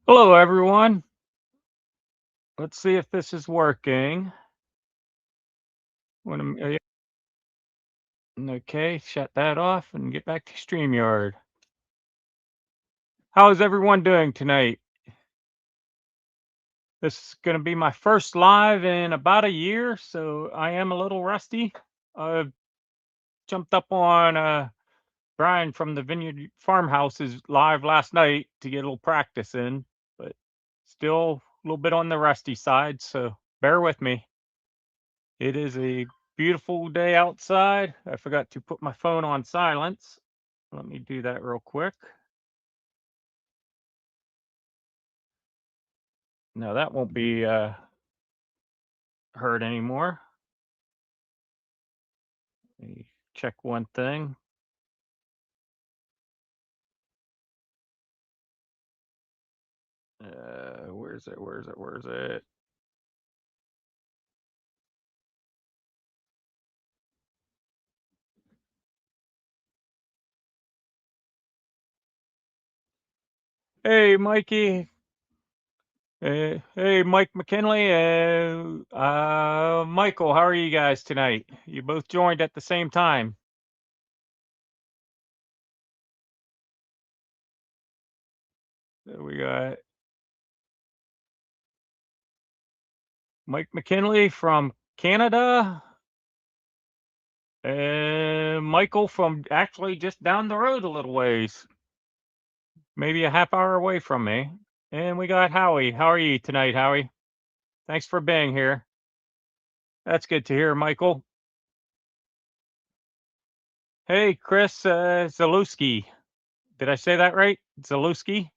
Hello, everyone. Let's see if this is working. Okay, shut that off and get back to StreamYard. How is everyone doing tonight? This is going to be my first live in about a year, so I am a little rusty. I jumped up on Brian from the Vineyard Farmhouse's live last night to get a little practice in, but still a little bit on the rusty side, so bear with me. It is a beautiful day outside. I forgot to put my phone on silence. Let me do that real quick. No, that won't be heard anymore. Let me check one thing. Where's it? Where's it? Where's it? Hey, Mikey. Hey, Mike McKinley. Michael, how are you guys tonight? You both joined at the same time. We got Mike McKinley from Canada. And Michael from actually just down the road a little ways, maybe a half hour away from me. And we got Howie. How are you tonight, Howie? Thanks for being here. That's good to hear, Michael. Hey, Chris Zalewski. Did I say that right? Zalewski?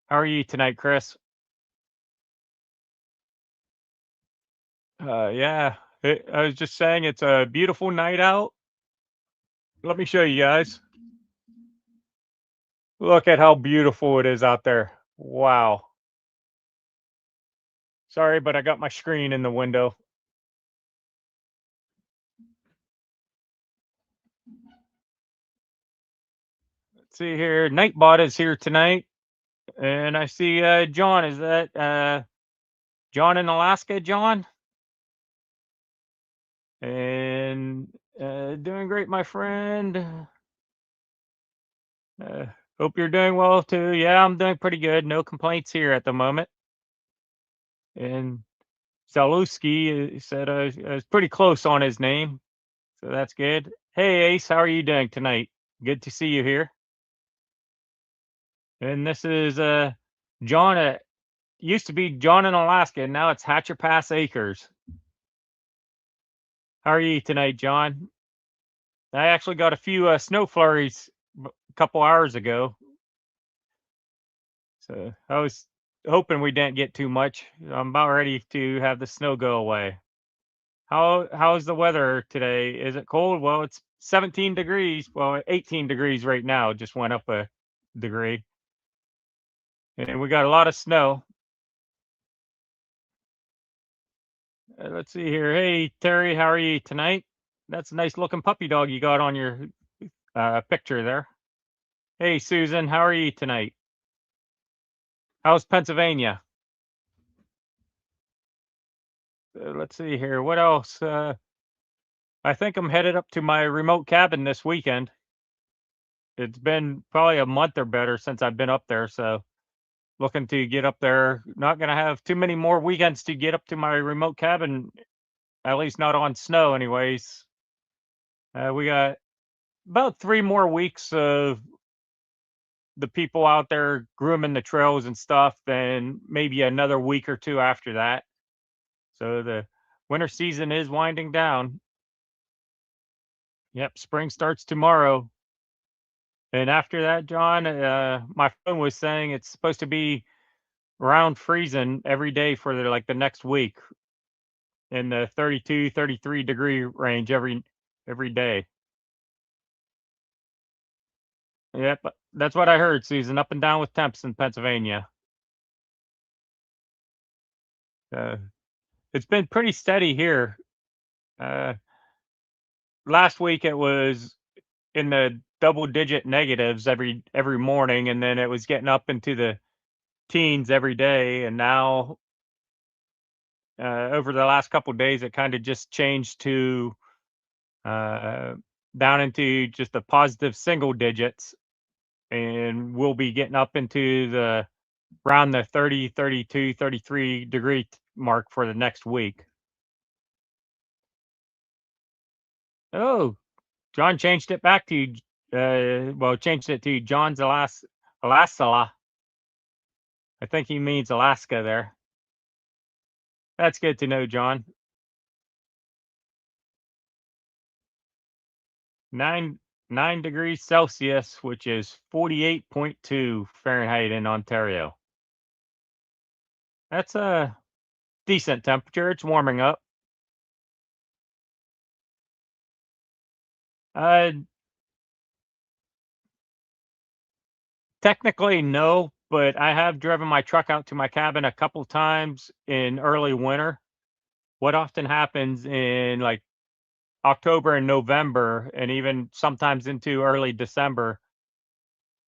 How are you tonight, Chris? Yeah. I was just saying it's a beautiful night out. Let me show you guys. Look at how beautiful it is out there. Wow. Sorry, but I got my screen in the window. Let's see here. Nightbot is here tonight. And I see John. Is that John in Alaska, John? And doing great, my friend. Uh, Hope you're doing well too. Yeah, I'm doing pretty good. No complaints here at the moment. And Zalewski said I was pretty close on his name, so that's good. Hey, Ace, how are you doing tonight? Good to see you here. And this is John. Used to be John in Alaska, and now it's Hatcher Pass Acres. How are you tonight, John? I actually got a few snow flurries a couple hours ago, so I was hoping we didn't get too much. I'm about ready to have the snow go away. How's the weather today? Is it cold? Well, it's 17 degrees. Well, 18 degrees right now. Just went up a degree, and we got a lot of snow. Let's see here. Hey, Terry, how are you tonight? That's a nice looking puppy dog you got on your picture there. Hey, Susan, how are you tonight? How's Pennsylvania? Let's see here. What else? I think I'm headed up to my remote cabin this weekend. It's been probably a month or better since I've been up there, so looking to get up there. Not gonna have too many more weekends to get up to my remote cabin, at least not on snow, anyways. We got about 3 more weeks of the people out there grooming the trails and stuff, and maybe another week or two after that. So the winter season is winding down. Yep, spring starts tomorrow. And after that, John, my phone was saying it's supposed to be around freezing every day for the next week in the 32, 33-degree range every day. Yep, that's what I heard, Susan. Up and down with temps in Pennsylvania. Uh, it's been pretty steady here. Uh, Last week it was in the double digit negatives every morning, and then it was getting up into the teens every day, and now over the last couple days, it kind of just changed to uh, down into just the positive single digits, and we'll be getting up into the around the 30, 32, 33 degree mark for the next week. Oh, John changed it back to, well, changed it to John's Alaska. I think he means Alaska there. That's good to know, John. 9 9 degrees Celsius, which is 48.2 Fahrenheit in Ontario. That's a decent temperature. It's warming up. Uh, Technically, no, but I have driven my truck out to my cabin a couple times in early winter. What often happens in like October and November, and even sometimes into early December,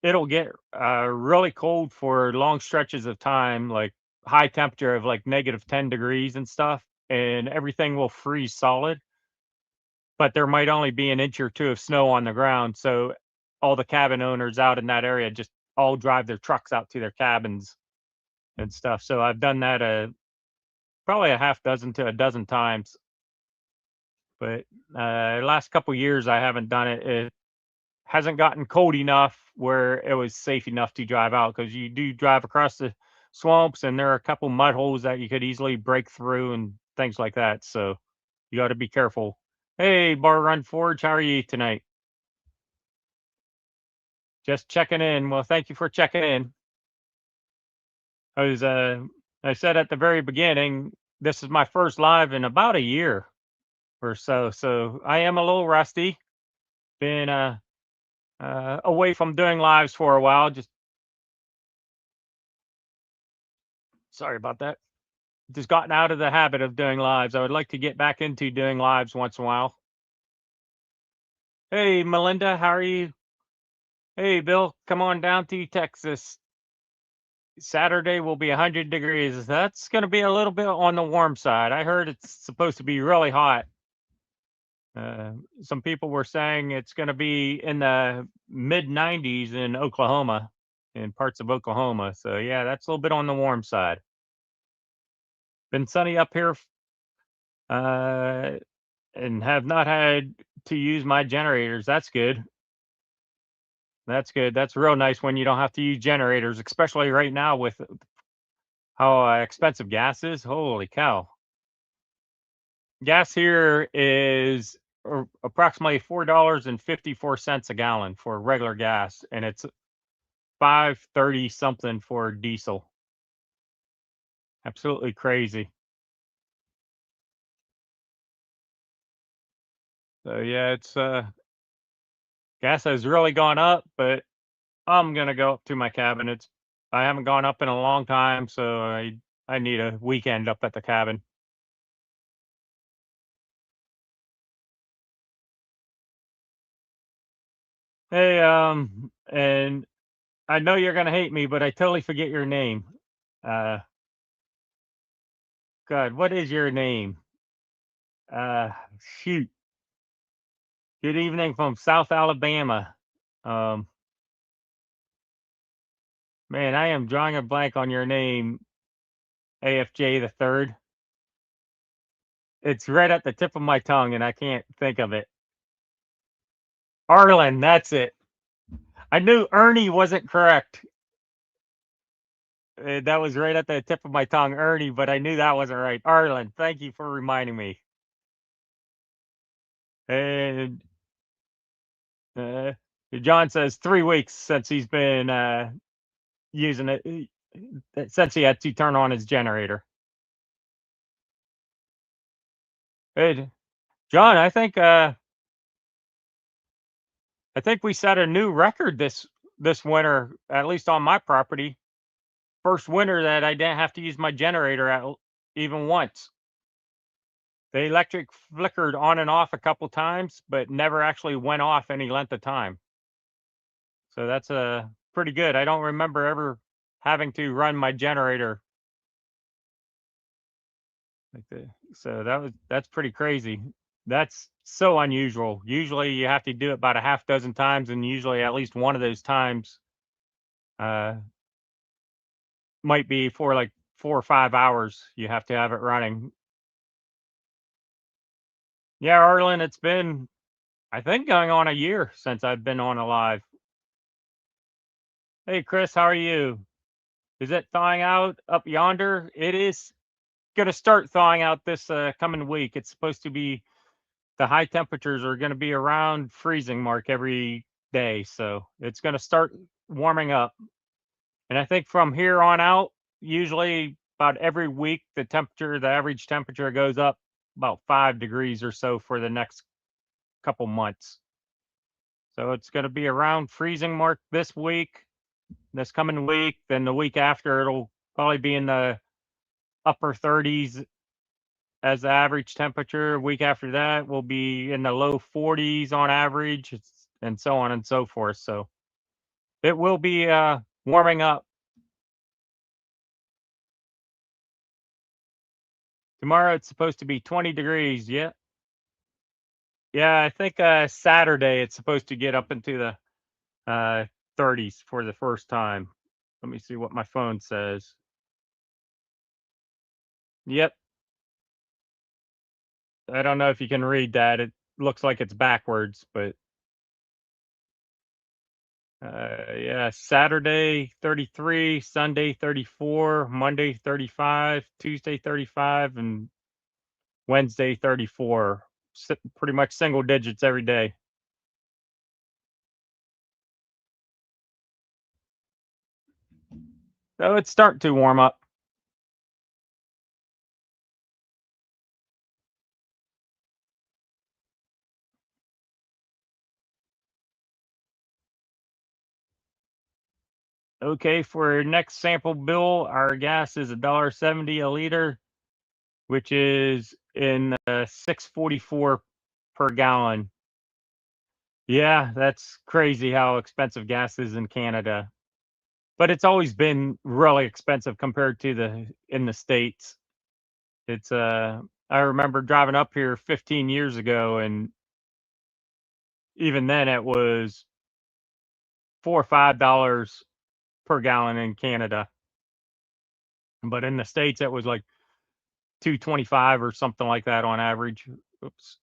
it'll get really cold for long stretches of time, like high temperature of like -10 degrees and stuff, and everything will freeze solid. But there might only be an inch or two of snow on the ground. So all the cabin owners out in that area just all drive their trucks out to their cabins and stuff. So I've done that probably a half dozen to a dozen times. But last couple years I haven't done it. It hasn't gotten cold enough where it was safe enough to drive out, because you do drive across the swamps and there are a couple mud holes that you could easily break through and things like that. So you got to be careful. Hey, Bar Run Forge, how are you tonight? Just checking in. Well, thank you for checking in. I was I said at the very beginning, this is my first live in about a year or so. So I am a little rusty. Been away from doing lives for a while. Just sorry about that. Just gotten out of the habit of doing lives. I would like to get back into doing lives once in a while. Hey, Melinda, how are you? Hey, Bill, come on down to Texas. Saturday will be 100 degrees. That's going to be a little bit on the warm side. I heard it's supposed to be really hot. Some people were saying it's going to be in the mid 90s in Oklahoma, in parts of Oklahoma. So, yeah, that's a little bit on the warm side. Been sunny up here, uh, and have not had to use my generators. That's good. That's good. That's real nice when you don't have to use generators, especially right now with how expensive gas is. Holy cow. Gas here is approximately $4.54 a gallon for regular gas, and it's 5.30 something for diesel. Absolutely crazy. So yeah, it's gas has really gone up, but I'm gonna go up to my cabin. I haven't gone up in a long time, so I need a weekend up at the cabin. Hey, and I know you're gonna hate me, but I totally forget your name. Uh, God, what is your name? Uh, Shoot. Good evening from South Alabama. Um, Man, I am drawing a blank on your name, AFJ the third. It's right at the tip of my tongue, and I can't think of it. Arlen, that's it. I knew Ernie wasn't correct. That was right at the tip of my tongue, Ernie, but I knew that wasn't right. Arlen, thank you for reminding me. And uh, John says 3 weeks since he's been using it, since he had to turn on his generator. Hey, John, I think we set a new record this winter, at least on my property. First winter that I didn't have to use my generator even once. The electric flickered on and off a couple times, but never actually went off any length of time. So that's pretty good. I don't remember ever having to run my generator. So that's pretty crazy. That's so unusual. Usually you have to do it about a half dozen times, and usually at least one of those times uh, might be for like 4 or 5 hours. You have to have it running. Yeah, Arlen, it's been, I think, going on a year since I've been on alive. Hey, Chris, how are you? Is it thawing out up yonder? It is going to start thawing out this coming week. It's supposed to be, the high temperatures are going to be around freezing mark every day. So it's going to start warming up. And I think from here on out, usually about every week, the average temperature goes up about 5 degrees or so for the next couple months. So it's going to be around freezing mark this week, this coming week. Then the week after, it'll probably be in the upper 30s as the average temperature. Week after that will be in the low 40s on average, and so on and so forth. So it will be warming up. Tomorrow it's supposed to be 20 degrees. Yeah. Yeah, I think Saturday it's supposed to get up into the 30s for the first time. Let me see what my phone says. Yep. I don't know if you can read that. It looks like it's backwards, but yeah, Saturday 33, Sunday 34, Monday 35, Tuesday 35, and Wednesday 34. Pretty much single digits every day. So it's starting to warm up. Okay, for next sample bill, our gas is $1.70 a liter, which is in 6.44 per gallon. Yeah, that's crazy how expensive gas is in Canada. But it's always been really expensive compared to in the States. It's I remember driving up here 15 years ago, and even then it was $4 or $5 per gallon in Canada. But in the States it was like 2.25 or something like that on average. Oops.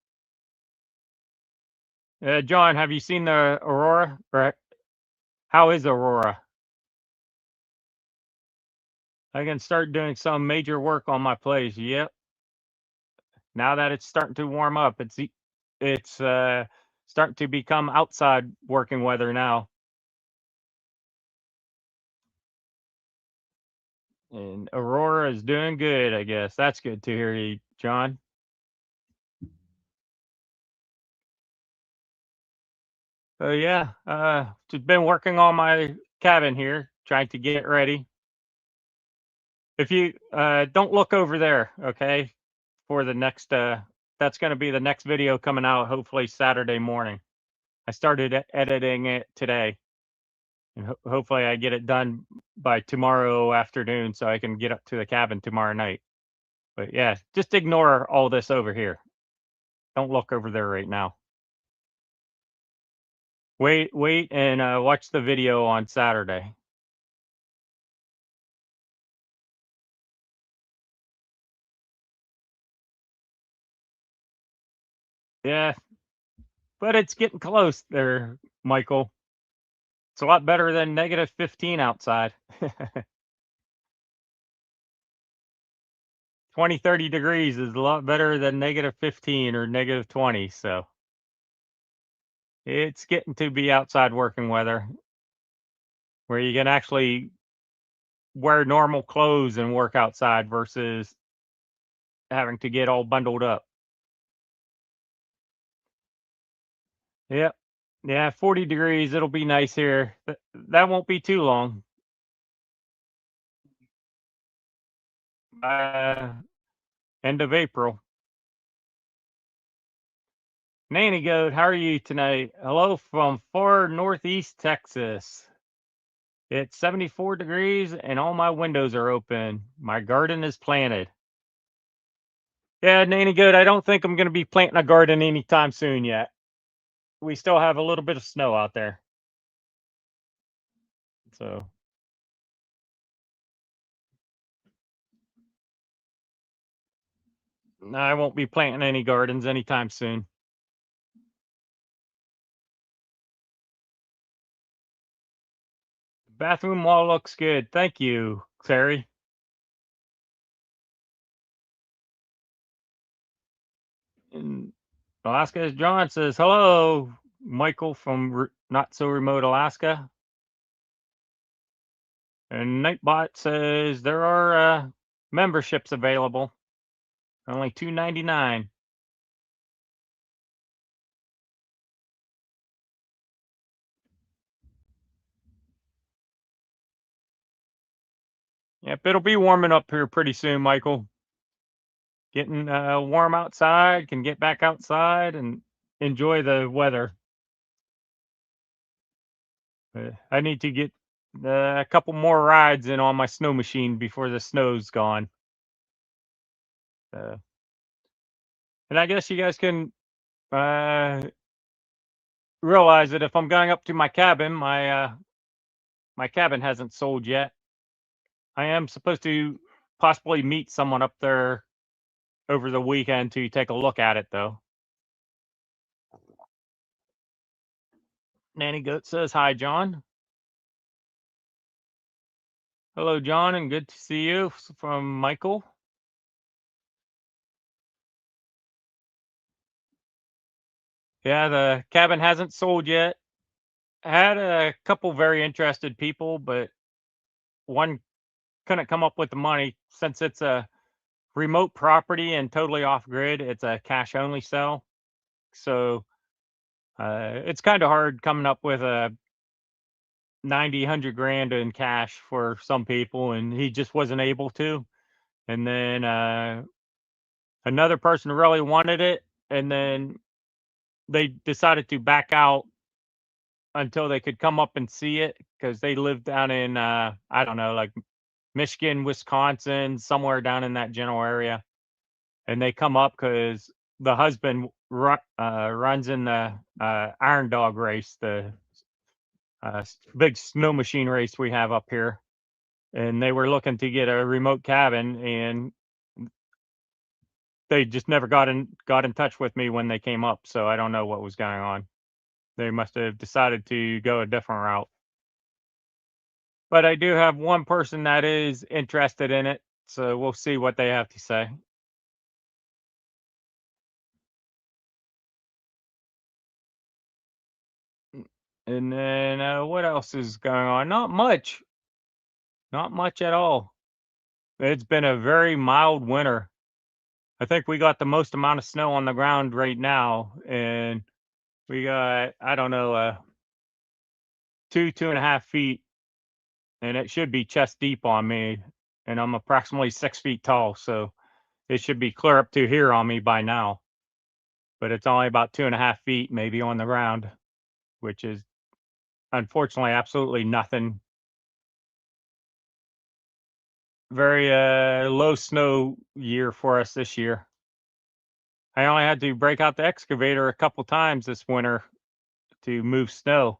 John, have you seen the Aurora? Or how is Aurora? I can start doing some major work on my place. Yep. Now that it's starting to warm up, it's starting to become outside working weather now. And Aurora is doing good, I guess. That's good to hear you, John. So yeah, just been working on my cabin here, trying to get it ready. If you don't look over there, okay, for the next that's going to be the next video coming out hopefully Saturday morning. I started editing it today, and hopefully I get it done by tomorrow afternoon so I can get up to the cabin tomorrow night. But yeah, just ignore all this over here. Don't look over there right now. Wait, and watch the video on Saturday. Yeah, but it's getting close there, Michael. It's a lot better than -15 outside. 20, 30 degrees is a lot better than -15 or -20. So it's getting to be outside working weather where you can actually wear normal clothes and work outside versus having to get all bundled up. Yep. Yeah, 40 degrees. It'll be nice here. That won't be too long. Uh, End of April. Nanny Goat, how are you tonight? Hello from far northeast Texas. It's 74 degrees and all my windows are open. My garden is planted. Yeah, Nanny Good, I don't think I'm going to be planting a garden anytime soon yet. We still have a little bit of snow out there. So, no, I won't be planting any gardens anytime soon. Bathroom wall looks good. Thank you, Terry. And Alaska John says, hello, Michael from not so remote Alaska. And Nightbot says there are memberships available, only $2.99. Yep, it'll be warming up here pretty soon, Michael. Getting warm outside, can get back outside and enjoy the weather. I need to get a couple more rides in on my snow machine before the snow's gone. Uh, and I guess you guys can realize that if I'm going up to my cabin, my cabin hasn't sold yet. I am supposed to possibly meet someone up there over the weekend to take a look at it, though. Nanny Goat says, hi, John. Hello, John, and good to see you from Michael. Yeah, the cabin hasn't sold yet. I had a couple very interested people, but one couldn't come up with the money since it's a remote property and totally off grid. It's a cash only sell. So it's kind of hard coming up with a 90, 100 grand in cash for some people, and he just wasn't able to. And then another person really wanted it, and then they decided to back out until they could come up and see it because they lived down in I don't know, like Michigan, Wisconsin, somewhere down in that general area. And they come up because the husband runs in the Iron Dog race, the big snow machine race we have up here. And they were looking to get a remote cabin, and they just never got in touch with me when they came up. So I don't know what was going on. They must have decided to go a different route. But I do have one person that is interested in it, so we'll see what they have to say. And then what else is going on? Not much. Not much at all. It's been a very mild winter. I think we got the most amount of snow on the ground right now, and we got, I don't know, 2.5 feet, and it should be chest deep on me. And I'm approximately 6 feet tall, so it should be clear up to here on me by now. But it's only about 2.5 feet maybe on the ground, which is unfortunately absolutely nothing. Very low snow year for us this year. I only had to break out the excavator a couple times this winter to move snow.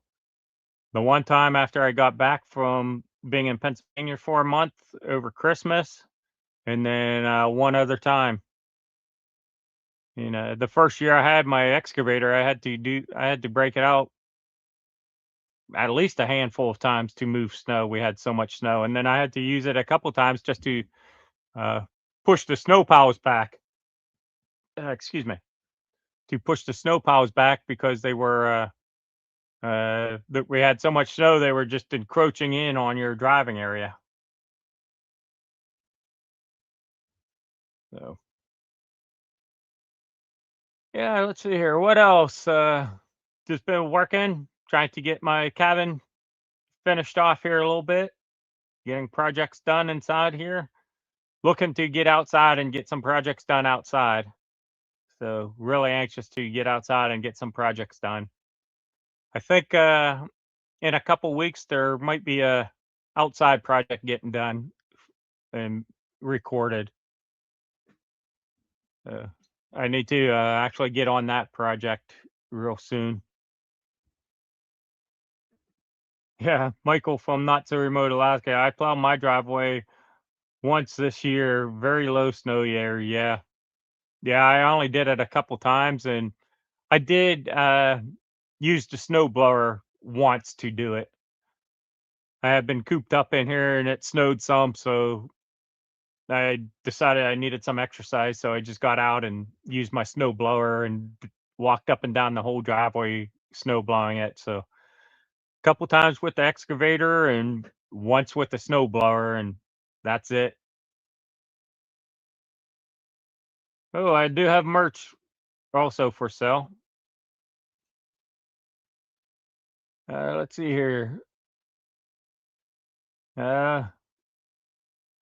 The one time after I got back from being in Pennsylvania for a month over Christmas, and then one other time. You know, the first year I had my excavator, I had to break it out at least a handful of times to move snow. We had so much snow, and then I had to use it a couple times just to uh, push the snow piles back. Excuse me, to push the snow piles back because they were that we had so much snow they were just encroaching in on your driving area. So yeah, let's see here. What else? Just been working, trying to get my cabin finished off here a little bit, getting projects done inside here. Looking to get outside and get some projects done outside. So really anxious to get outside and get some projects done. I think in a couple weeks there might be a outside project getting done and recorded. Uh, I need to actually get on that project real soon. Yeah, Michael from Not So Remote Alaska. I plowed my driveway once this year, very low snow year. Yeah. Yeah, I only did it a couple times, and I did use the snow blower once to do it. I had been cooped up in here and it snowed some, so I decided I needed some exercise, so I just got out and used my snow blower and walked up and down the whole driveway snow blowing it. So a couple times with the excavator and once with the snow blower, and that's it. Oh, I do have merch also for sale. Let's see here. Uh,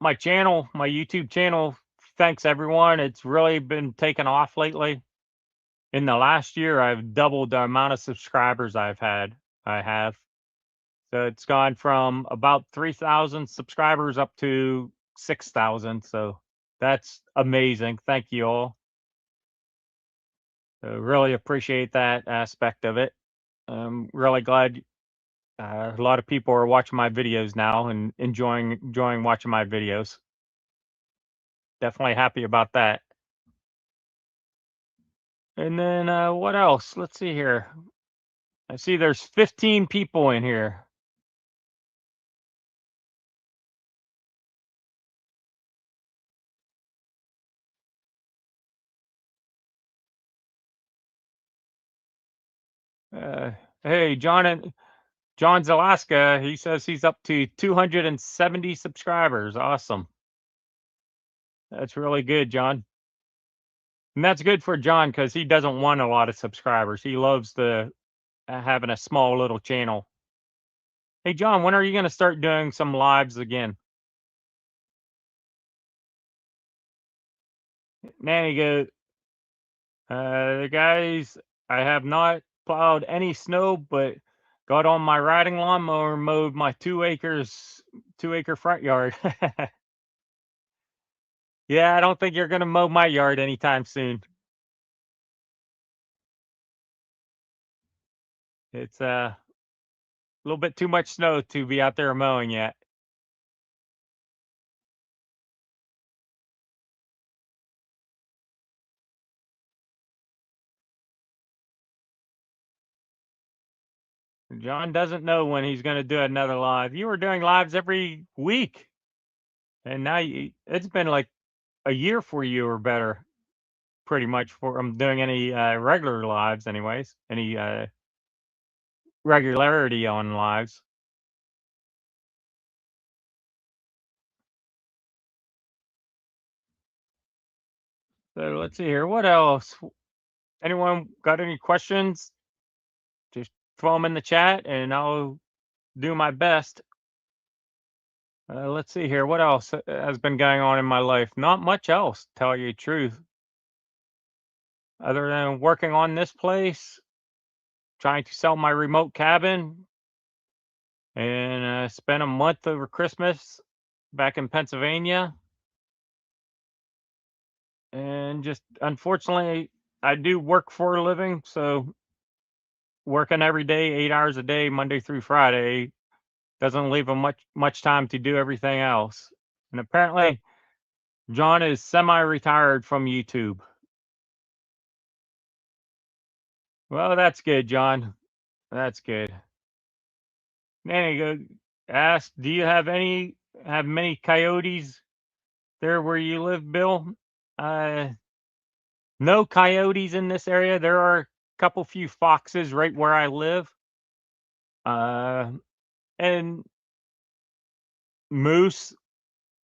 my channel, my YouTube channel. Thanks everyone. It's really been taking off lately. In the last year, I've doubled the amount of subscribers I have. So it's gone from about 3,000 subscribers up to 6,000. So that's amazing. Thank you all. Really appreciate that aspect of it. I'm really glad a lot of people are watching my videos now and enjoying watching my videos. Definitely happy about that. And then what else? Let's see here. I see there's 15 people in here. Uh, hey, John's Alaska. He says he's up to 270 subscribers. Awesome. That's really good, John. And that's good for John because he doesn't want a lot of subscribers. He loves the having a small little channel. Hey, John, when are you going to start doing some lives again? Nanny goes, the guys, I have not plowed any snow, but got on my riding lawnmower and mowed my 2-acre front yard. Yeah, I don't think you're going to mow my yard anytime soon. It's a little bit too much snow to be out there mowing yet. John doesn't know when he's going to do another live. You were doing lives every week, and now it's been like a year for you or better, pretty much, for doing any regular lives, anyways. Any regularity on lives. So let's see here. What else? Anyone got any questions? Just throw them in the chat, and I'll do my best. Let's see here. What else has been going on in my life? Not much else, tell you the truth. Other than working on this place, trying to sell my remote cabin, and spent a month over Christmas back in Pennsylvania. And just unfortunately, I do work for a living, so working every day, 8 hours a day, Monday through Friday, doesn't leave a much time to do everything else. And apparently, John is semi-retired from YouTube. Well, that's good, John. That's good. Nanny asked, "Do you have many coyotes there where you live, Bill?" Uh, no coyotes in this area. There are a couple few foxes right where I live. Uh, and moose.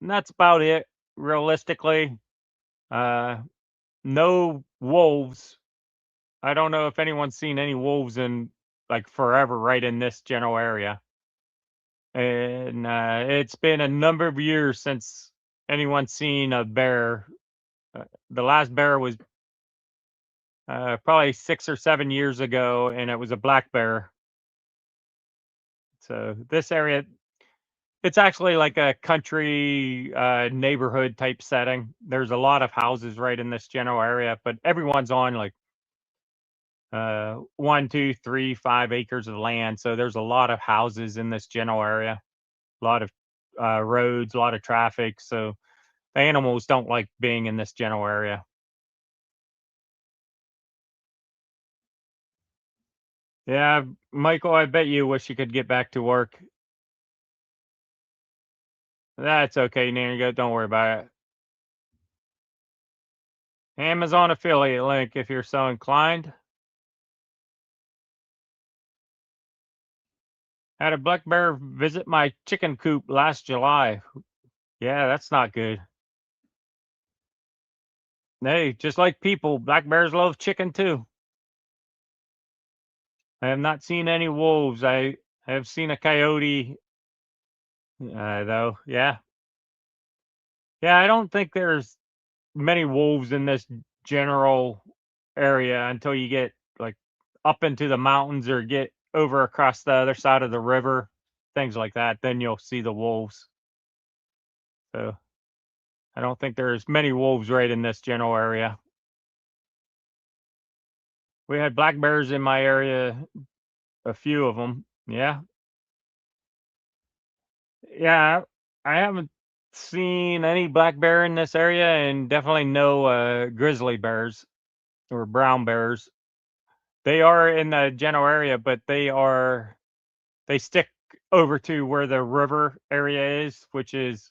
And that's about it, realistically. Uh, no wolves. I don't know if anyone's seen any wolves in like forever right in this general area. And it's been a number of years since anyone's seen a bear. The last bear was probably 6 or 7 years ago, and it was a black bear. So this area, It's actually like a country neighborhood type setting. There's a lot of houses right in this general area, but everyone's on like 1, 2, 3, 5 acres of land. So there's a lot of houses in this general area, a lot of roads, a lot of traffic. So the animals don't like being in this general area. Yeah, Michael, I bet you wish you could get back to work. That's okay, Nanny. Don't worry about it. Amazon affiliate link if you're so inclined. Had a black bear visit my chicken coop last July. Yeah, that's not good. Hey, just like people, black bears love chicken too. I have not seen any wolves. I have seen a coyote, though. Yeah. Yeah, I don't think there's many wolves in this general area until you get like up into the mountains or get over across the other side of the river, things like that. Then you'll see the wolves. So I don't think there's many wolves right in this general area. We had black bears in my area, a few of them. Yeah. Yeah. I haven't seen any black bear in this area and definitely no grizzly bears or brown bears. They are in the general area, but they stick over to where the river area is, which is,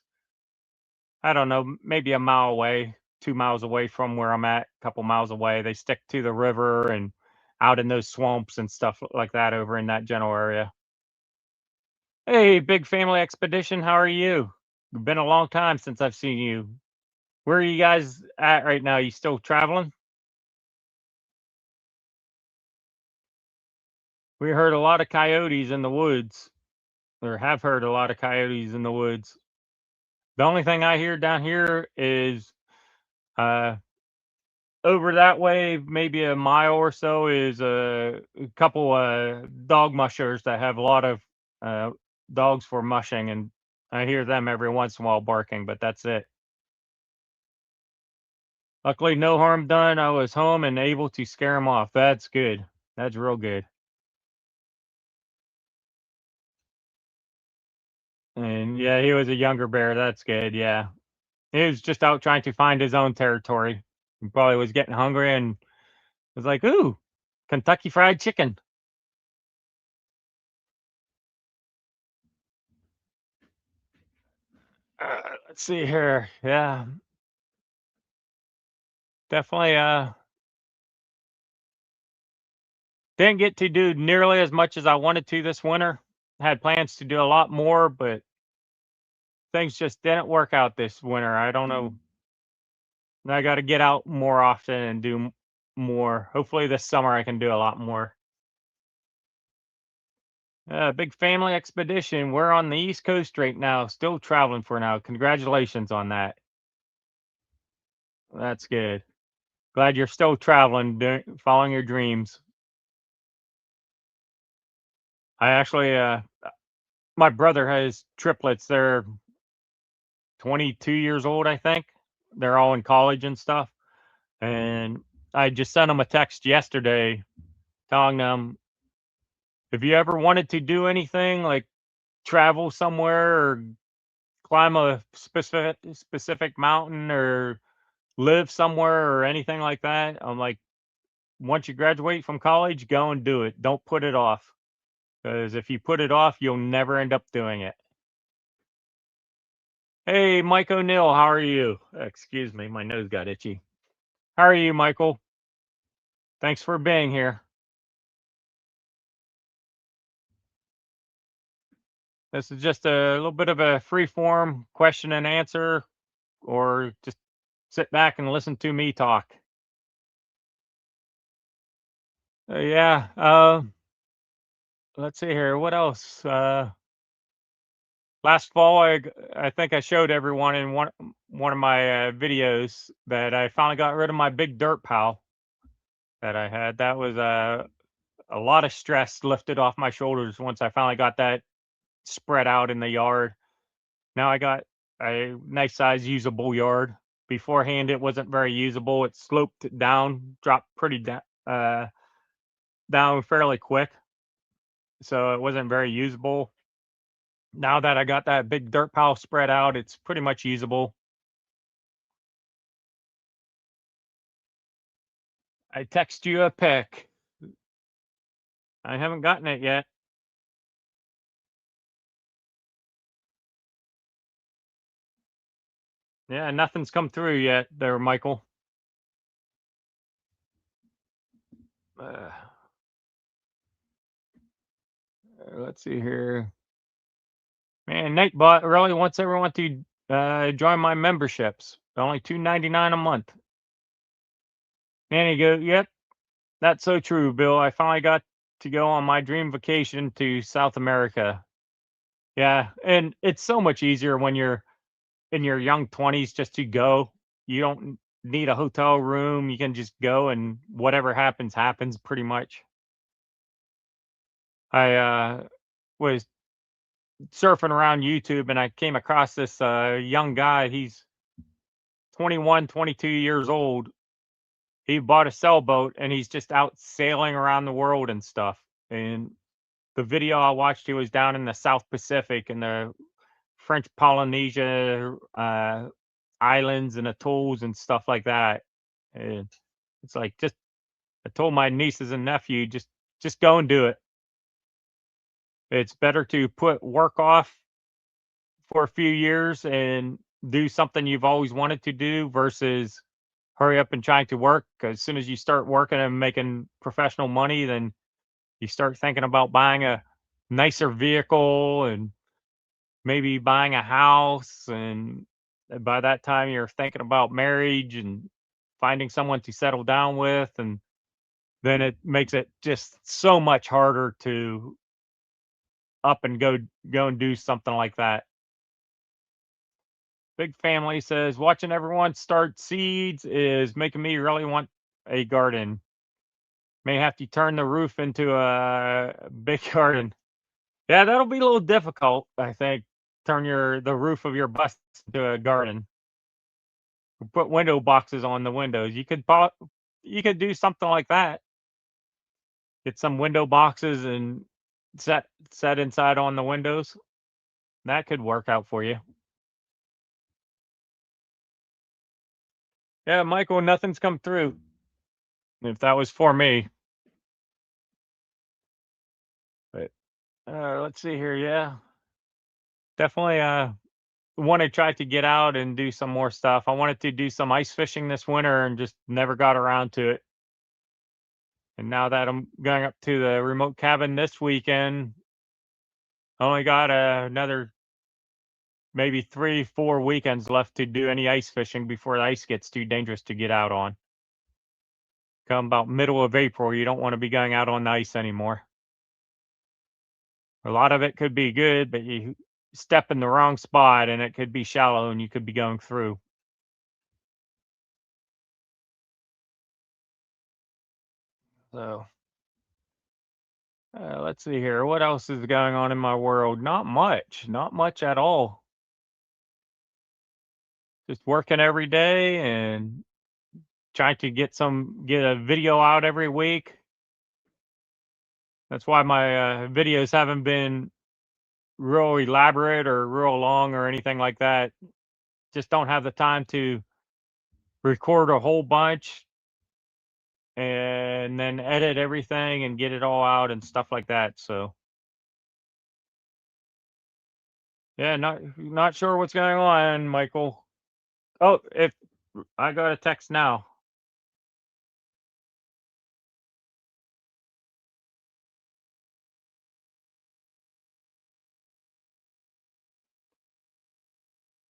I don't know, maybe a mile away, 2 miles away from where I'm at, a couple miles away. They stick to the river and out in those swamps and stuff like that over in that general area. Hey, big family expedition, how are you? It's been a long time since I've seen you. Where are you guys at right now? You still traveling? We heard a lot of coyotes in the woods, or have heard a lot of coyotes in the woods. The only thing I hear down here is uh, over that way, maybe a mile or so, is a couple dog mushers that have a lot of uh, dogs for mushing, and I hear them every once in a while barking, but that's it. Luckily, no harm done. I was home and able to scare him off. That's good. That's real good. And yeah, he was a younger bear. That's good. Yeah. He was just out trying to find his own territory. He probably was getting hungry and was like, ooh, Kentucky Fried Chicken. Let's see here. Yeah, definitely didn't get to do nearly as much as I wanted to this winter. Had plans to do a lot more, but things just didn't work out this winter. I don't know. I got to get out more often and do more. Hopefully this summer I can do a lot more. Big family expedition. We're on the East Coast right now, still traveling for now. Congratulations on that. That's good. Glad you're still traveling, following your dreams. I actually, my brother has triplets. They're 22 years old, I think. They're all in college and stuff. And I just sent them a text yesterday telling them, if you ever wanted to do anything like travel somewhere or climb a specific mountain or live somewhere or anything like that, I'm like, once you graduate from college, go and do it. Don't put it off. Because if you put it off, you'll never end up doing it. Hey, Mike O'Neill, how are you? Excuse me, my nose got itchy. How are you, Michael? Thanks for being here. This is just a little bit of a free form question and answer, or just sit back and listen to me talk. Yeah. Let's see here. What else? Last fall, I think I showed everyone in one of my videos that I finally got rid of my big dirt pile that I had. That was a lot of stress lifted off my shoulders once I finally got that spread out in the yard. Now I got a nice size usable yard. Beforehand, it wasn't very usable. It sloped down, dropped pretty down fairly quick, so it wasn't very usable. Now that I got that big dirt pile spread out, it's pretty much usable. I text you a pic. I haven't gotten it yet. Yeah, nothing's come through yet there, Michael. Uh, let's see here. Man, Nightbot really wants everyone to join my memberships. Only $2.99 a month. And you go, yep, that's so true, Bill. I finally got to go on my dream vacation to South America. Yeah, and it's so much easier when you're in your young 20s just to go. You don't need a hotel room. You can just go and whatever happens, happens pretty much. I was surfing around YouTube and I came across this young guy. He's 21, 22 years old. He bought a sailboat and he's just out sailing around the world and stuff. And the video I watched, he was down in the South Pacific in the French Polynesia islands and atolls and stuff like that. And it's like just I told my nieces and nephew just go and do it. It's better to put work off for a few years and do something you've always wanted to do versus hurry up and trying to work. 'Cause as soon as you start working and making professional money, then you start thinking about buying a nicer vehicle and maybe buying a house. And by that time, you're thinking about marriage and finding someone to settle down with. And then it makes it just so much harder to up and go and do something like that. Big family says watching everyone start seeds is making me really want a garden. May have to turn the roof into a big garden. Yeah, that'll be a little difficult, I think. Turn the roof of your bus into a garden. Put window boxes on the windows. You could do something like that. Get some window boxes and set inside on the windows. That could work out for you. Yeah, Michael, nothing's come through. If that was for me, but let's see here. Yeah, definitely. Want to try to get out and do some more stuff. I wanted to do some ice fishing this winter and just never got around to it. And now that I'm going up to the remote cabin this weekend, I only got another maybe 3, 4 weekends left to do any ice fishing before the ice gets too dangerous to get out on. Come about middle of April, you don't want to be going out on the ice anymore. A lot of it could be good, but you step in the wrong spot and it could be shallow and you could be going through. So let's see here. What else is going on in my world? Not much. Not much at all. Just working every day and trying to get a video out every week. That's why my videos haven't been real elaborate or real long or anything like that. Just don't have the time to record a whole bunch and then edit everything and get it all out and stuff like that. So yeah, not sure what's going on, Michael. Oh, if I got a text now.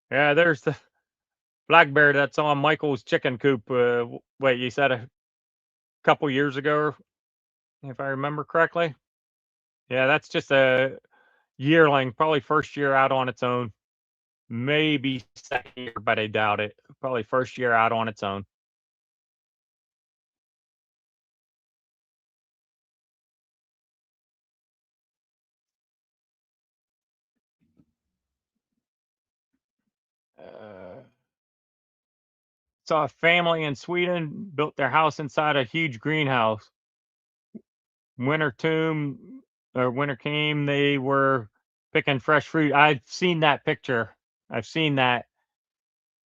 Yeah, there's the black bear that's on Michael's chicken coop. Wait, you said a couple years ago, if I remember correctly. Yeah, that's just a yearling, probably first year out on its own. Maybe second year, but I doubt it. Probably first year out on its own. Saw a family in Sweden built their house inside a huge greenhouse. Winter came, they were picking fresh fruit. I've seen that picture. I've seen that.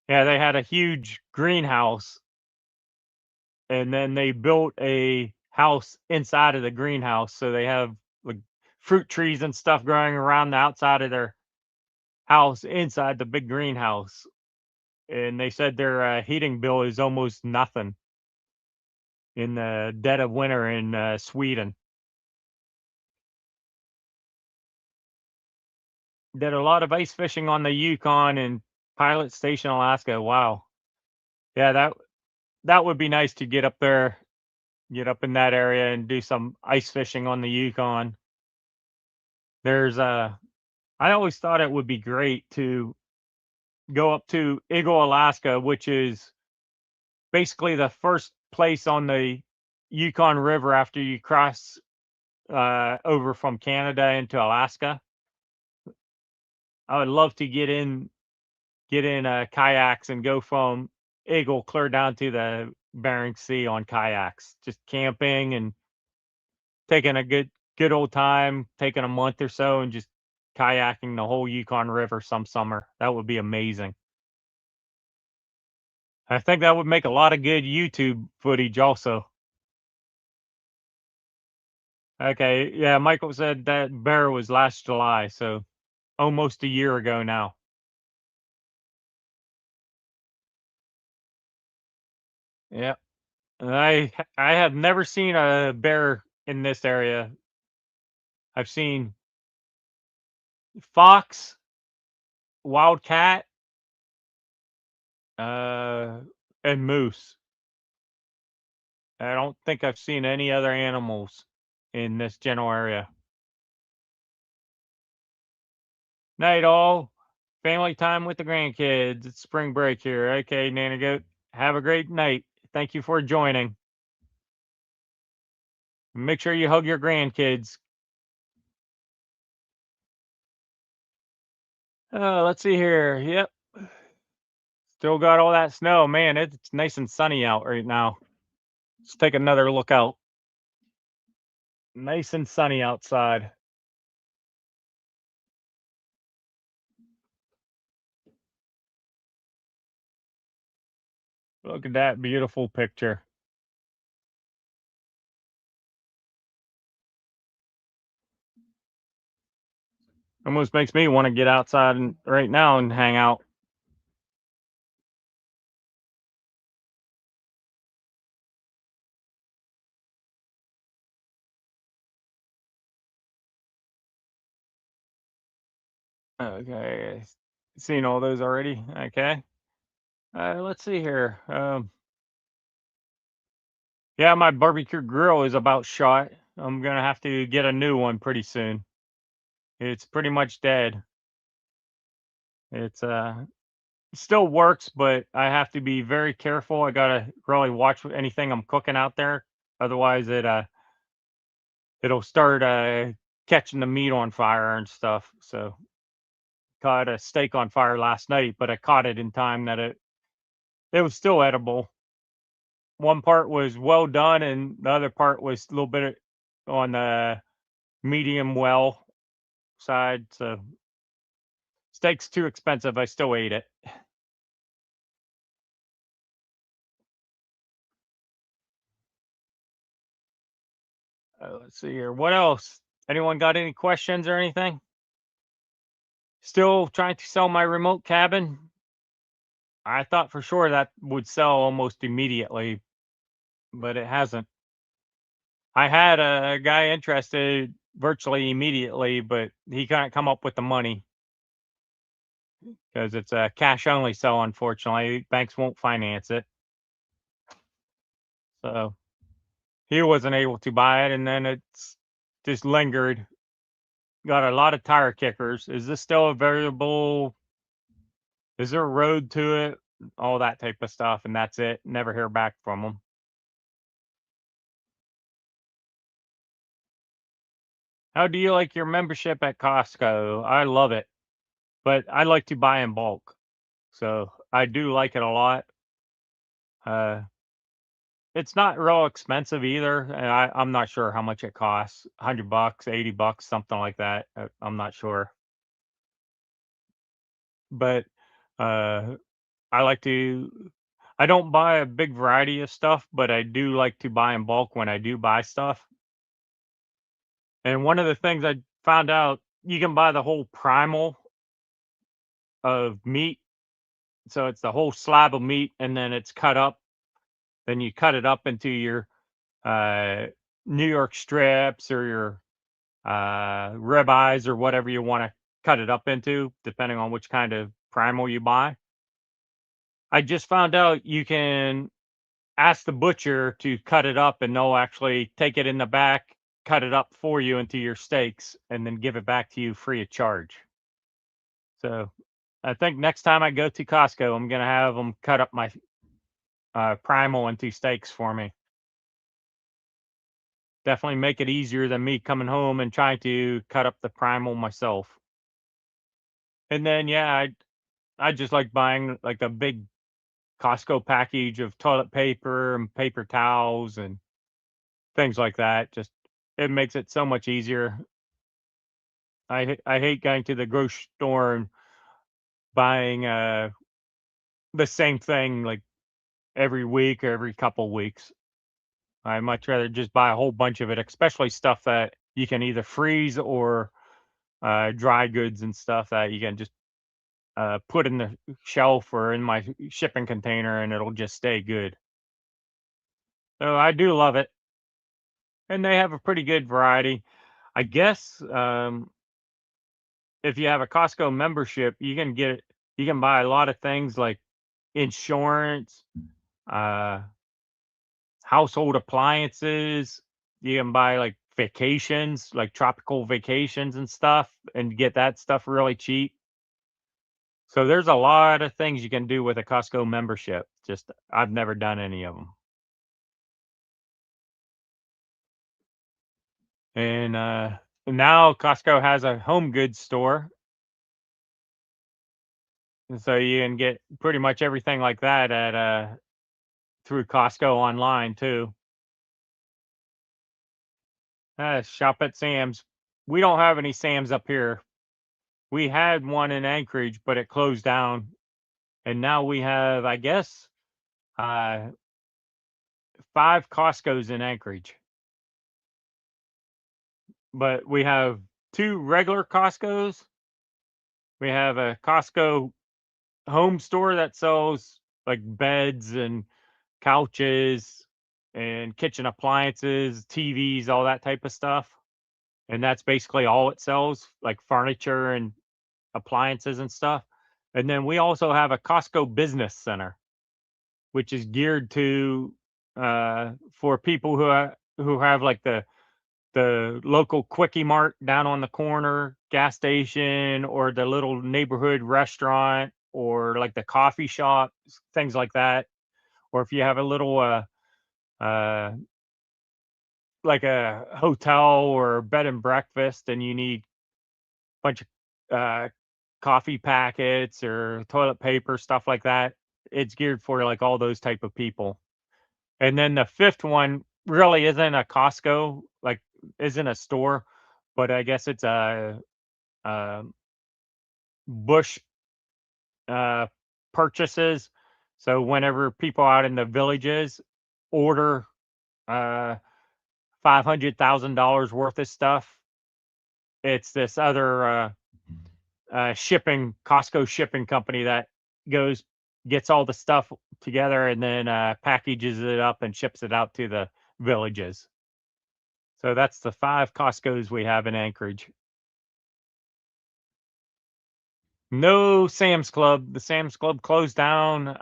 Yeah, they had a huge greenhouse, and then they built a house inside of the greenhouse. So they have like fruit trees and stuff growing around the outside of their house inside the big greenhouse. And they said their heating bill is almost nothing in the dead of winter in Sweden. Did a lot of ice fishing on the Yukon and Pilot Station, Alaska. Wow. Yeah, that would be nice to get up there, get up in that area and do some ice fishing on the Yukon. There's I always thought it would be great to go up to Eagle, Alaska, which is basically the first place on the Yukon River after you cross over from Canada into Alaska. I would love to get in kayaks and go from Eagle clear down to the Bering Sea on kayaks, just camping and taking a good old time, taking a month or so and just kayaking the whole Yukon River some summer. That would be amazing. I think that would make a lot of good YouTube footage also. Okay, yeah, Michael said that bear was last July, so almost a year ago now. Yeah. I have never seen a bear in this area. I've seen fox, wild cat, uh, and moose. I don't think I've seen any other animals in this general area. Night all. Family time with the grandkids. It's spring break here. Okay, Nana Goat. Have a great night. Thank you for joining. Make sure you hug your grandkids. Let's see here. Yep. Still got all that snow. Man, it's nice and sunny out right now. Let's take another look out. Nice and sunny outside. Look at that beautiful picture. Almost makes me want to get outside and right now and hang out. Okay. Seen all those already. Okay. Let's see here. Yeah, my barbecue grill is about shot. I'm gonna have to get a new one pretty soon. It's pretty much dead. It's still works, but I have to be very careful. I gotta really watch anything I'm cooking out there. Otherwise it'll start catching the meat on fire and stuff. So caught a steak on fire last night, but I caught it in time that it was still edible. One part was well done and the other part was a little bit on the medium well side. So steak's too expensive. I still ate it. Let's see here. What else? Anyone got any questions or anything? Still trying to sell my remote cabin. I thought for sure that would sell almost immediately, but it hasn't. I had a guy interested virtually immediately, but he couldn't come up with the money because it's a cash only sell, unfortunately. Banks won't finance it. So he wasn't able to buy it, and then it's just lingered. Got a lot of tire kickers. Is this still a variable? Is there a road to it? All that type of stuff, and that's it. Never hear back from them. How do you like your membership at Costco? I love it, but I like to buy in bulk. So I do like it a lot. Uh, it's not real expensive either. And I'm not sure how much it costs. $100, $80, something like that. I'm not sure. But uh, I like to. I don't buy a big variety of stuff, but I do like to buy in bulk when I do buy stuff. And one of the things I found out, you can buy the whole primal of meat. So it's the whole slab of meat, and then it's cut up. Then you cut it up into your uh, New York strips or your ribeyes or whatever you want to cut it up into, depending on which kind of primal you buy. I just found out you can ask the butcher to cut it up, and they'll actually take it in the back, cut it up for you into your steaks, and then give it back to you free of charge. So I think next time I go to Costco, I'm gonna have them cut up my primal into steaks for me. Definitely make it easier than me coming home and trying to cut up the primal myself. And then yeah, I just like buying like a big Costco package of toilet paper and paper towels and things like that. Just it makes it so much easier. I hate going to the grocery store and buying the same thing like every week or every couple weeks. I much rather just buy a whole bunch of it, especially stuff that you can either freeze or dry goods and stuff that you can just put in the shelf or in my shipping container and it'll just stay good. So I do love it. And they have a pretty good variety. I guess if you have a Costco membership, you can buy a lot of things like insurance, uh, household appliances. You can buy like vacations, like tropical vacations and stuff, and get that stuff really cheap. So there's a lot of things you can do with a Costco membership. Just I've never done any of them. And now Costco has a home goods store, and so you can get pretty much everything like that at through Costco online too. Shop at Sam's. We don't have any Sam's up here. We had one in Anchorage, but it closed down, and now we have, I guess, uh, 5 Costco's in Anchorage. But we have 2 regular Costco's. We have a Costco home store that sells like beds and couches and kitchen appliances, TVs, all that type of stuff. And that's basically all it sells, like furniture and appliances and stuff. And then we also have a Costco business center, which is geared to for people who have like the local quickie mart down on the corner, gas station, or the little neighborhood restaurant, or like the coffee shop, things like that. Or if you have a little uh like a hotel or bed and breakfast and you need a bunch of coffee packets or toilet paper, stuff like that, it's geared for like all those type of people. And then the fifth one really isn't a Costco, like isn't a store, but I guess it's a bush uh, purchases. So whenever people out in the villages order uh, $500,000 worth of stuff, it's this other shipping Costco shipping company that goes gets all the stuff together and then packages it up and ships it out to the villages. So that's the 5 Costcos we have in Anchorage. No Sam's Club. The Sam's Club closed down.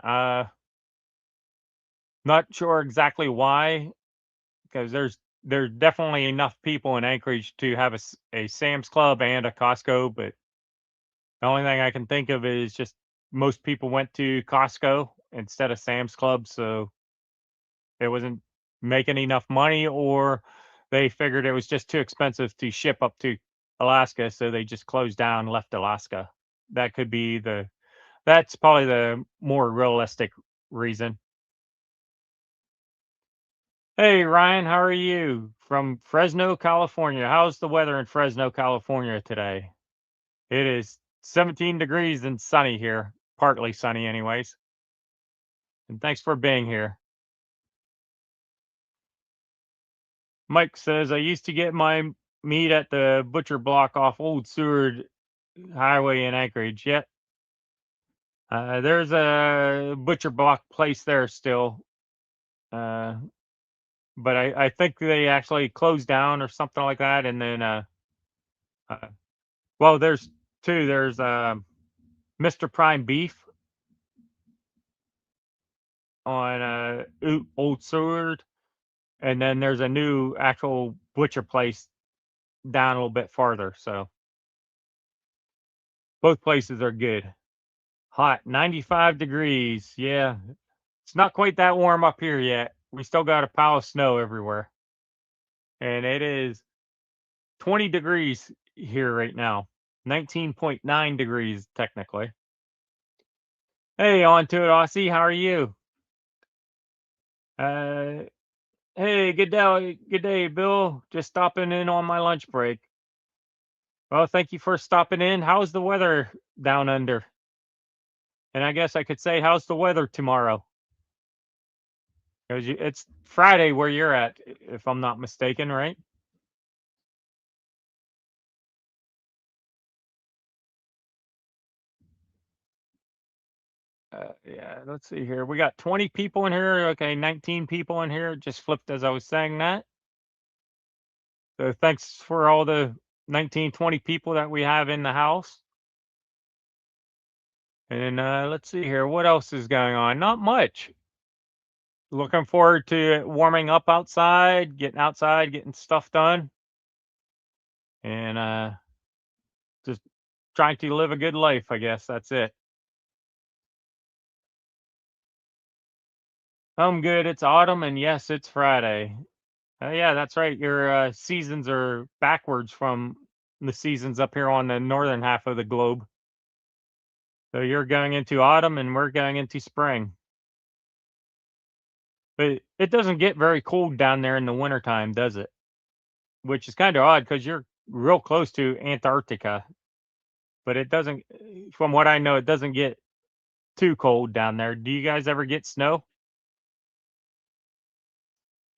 Not sure exactly why, because there's definitely enough people in Anchorage to have a Sam's Club and a Costco, but the only thing I can think of is just most people went to Costco instead of Sam's Club, so it wasn't making enough money, or they figured it was just too expensive to ship up to Alaska, so they just closed down, left Alaska. That could be that's probably the more realistic reason. Hey, Ryan, how are you? From Fresno, California. How's the weather in Fresno, California today? It is 17 degrees and sunny here. Partly sunny, anyways. And thanks for being here. Mike says, I used to get my meat at the butcher block off Old Seward Highway in Anchorage. Yet, there's a butcher block place there still. Uh, but I think they actually closed down or something like that. And then, uh, well, there's two. There's Mr. Prime Beef on Old Seward, and then there's a new actual butcher place down a little bit farther. So both places are good. Hot, 95 degrees. Yeah, it's not quite that warm up here yet. We still got a pile of snow everywhere, and it is 20 degrees here right now. 19.9 degrees technically. Hey, on to it, Aussie. How are you? Uh, hey, good day, Bill. Just stopping in on my lunch break. Well, thank you for stopping in. How's the weather down under? And I guess I could say, how's the weather tomorrow? Because it's Friday where you're at, if I'm not mistaken, right? Yeah, let's see here. We got 20 people in here. Okay, 19 people in here. Just flipped as I was saying that. So thanks for all the 19, 20 people that we have in the house. And let's see here. What else is going on? Not much. Looking forward to warming up outside, getting stuff done, and just trying to live a good life. I guess that's it. I'm good. It's autumn, and yes, it's Friday. Yeah, that's right. Your seasons are backwards from the seasons up here on the northern half of the globe. So you're going into autumn, and we're going into spring. But it doesn't get very cold down there in the wintertime, does it? Which is kind of odd because you're real close to Antarctica. But it doesn't, from what I know, it doesn't get too cold down there. Do you guys ever get snow?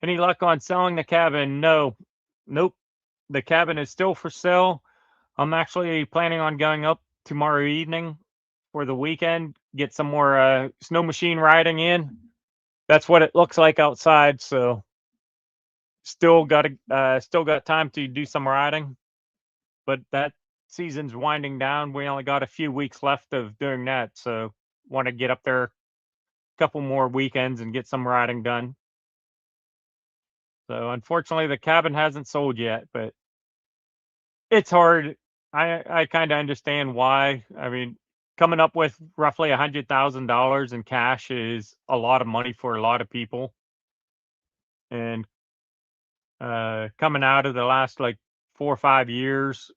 Any luck on selling the cabin? No. Nope. The cabin is still for sale. I'm actually planning on going up tomorrow evening for the weekend, get some more snow machine riding in. That's what it looks like outside, so still got time to do some riding, but that season's winding down. We only got a few weeks left of doing that, so want to get up there a couple more weekends and get some riding done. So unfortunately, the cabin hasn't sold yet, but it's hard. I kind of understand why. I mean, coming up with roughly $100,000 in cash is a lot of money for a lot of people, and coming out of the last like 4 or 5 years,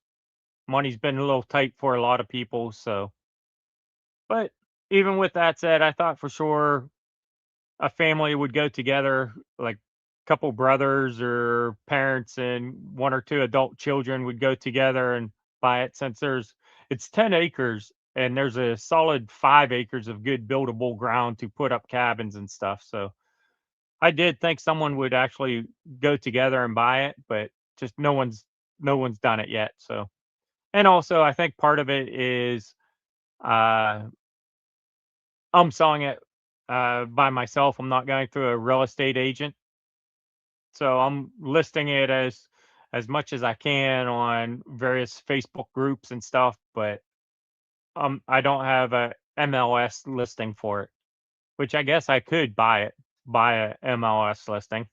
money's been a little tight for a lot of people. So, but even with that said, I thought for sure a family would go together, like a couple brothers or parents and one or two adult children would go together and buy it, since it's 10 acres and there's a solid 5 acres of good buildable ground to put up cabins and stuff. So I did think someone would actually go together and buy it, but just no one's done it yet. So, and also I think part of it is uh I'm selling it by myself. I'm not going through a real estate agent. So I'm listing it as much as I can on various Facebook groups and stuff, but I don't have a MLS listing for it, which I guess I could buy a MLS listing,